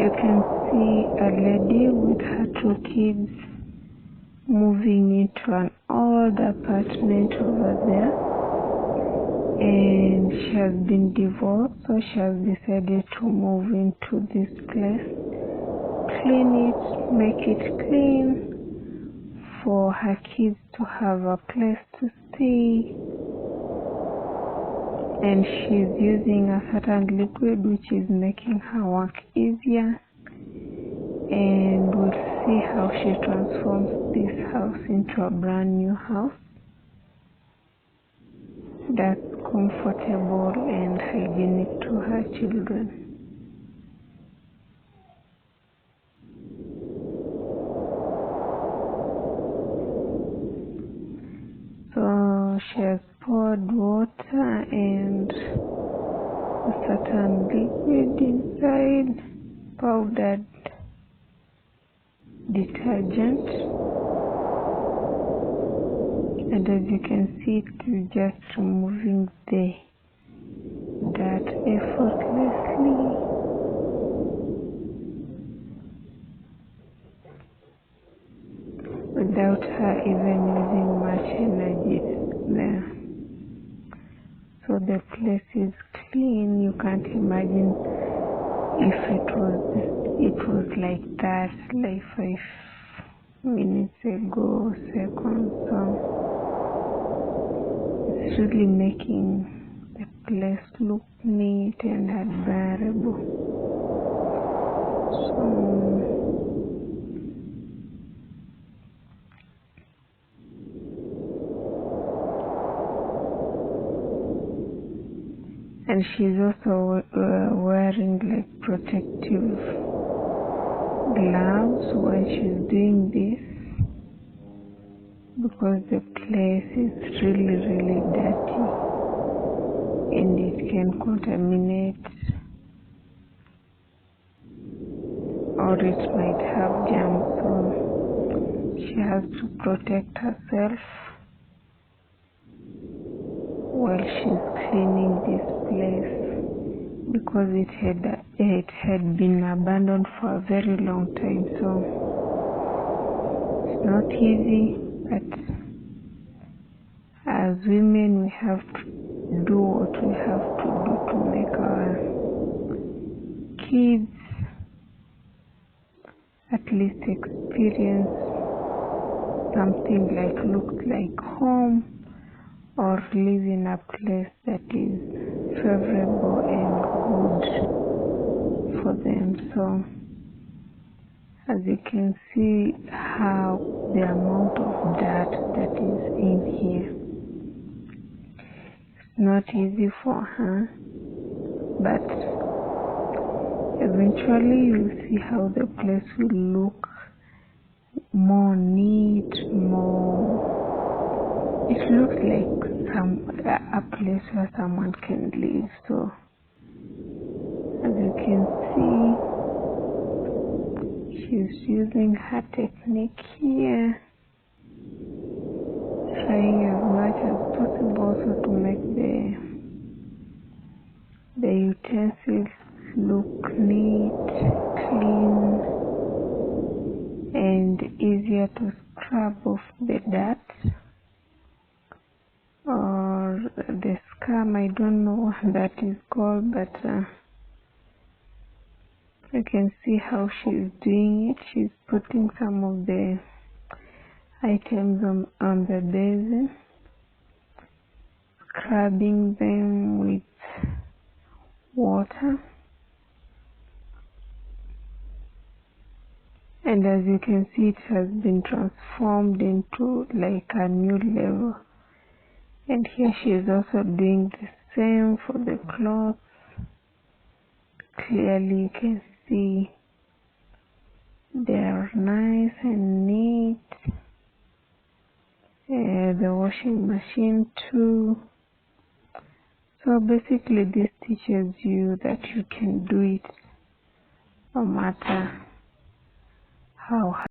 You can see a lady with her 2 kids moving into an old apartment over there, and she has been divorced, so she has decided to move into this place, clean it, make it clean for her kids to have a place to stay. And she's using a certain liquid which is making her work easier, and we'll see how she transforms this house into a brand new house that's comfortable and hygienic to her children. So she has poured water and a certain liquid inside, powdered detergent, and as you can see, it is just removing the dirt effortlessly. Without her even using much energy there. So the place is clean. You can't imagine if it was like that like 5 minutes ago, seconds. So it's really making the place look neat and admirable. So and she's also wearing like protective gloves when she's doing this, because the place is really dirty and it can contaminate, or it might have germs. So she has to protect herself while she's cleaning this place, because it had been abandoned for a very long time. So it's not easy, but as women we have to do what we have to do to make our kids at least experience something like looks like home, or live in a place that is favorable and good for them. So as you can see how the amount of dirt that is in here, it's not easy for her, but eventually you'll see how the place will look more neat, it looks like a place where someone can live. So as you can see, she's using her technique here, trying as much as possible so to make the utensils look neat, clean, and easier to scrub off the dirt or the scum. I don't know what that is called, but you can see how she's doing it. She's putting some of the items on the basin, scrubbing them with water, and as you can see, it has been transformed into like a new level. And here she is also doing the same for the clothes. Clearly you can see they are nice and neat. The washing machine too. So basically this teaches you that you can do it no matter how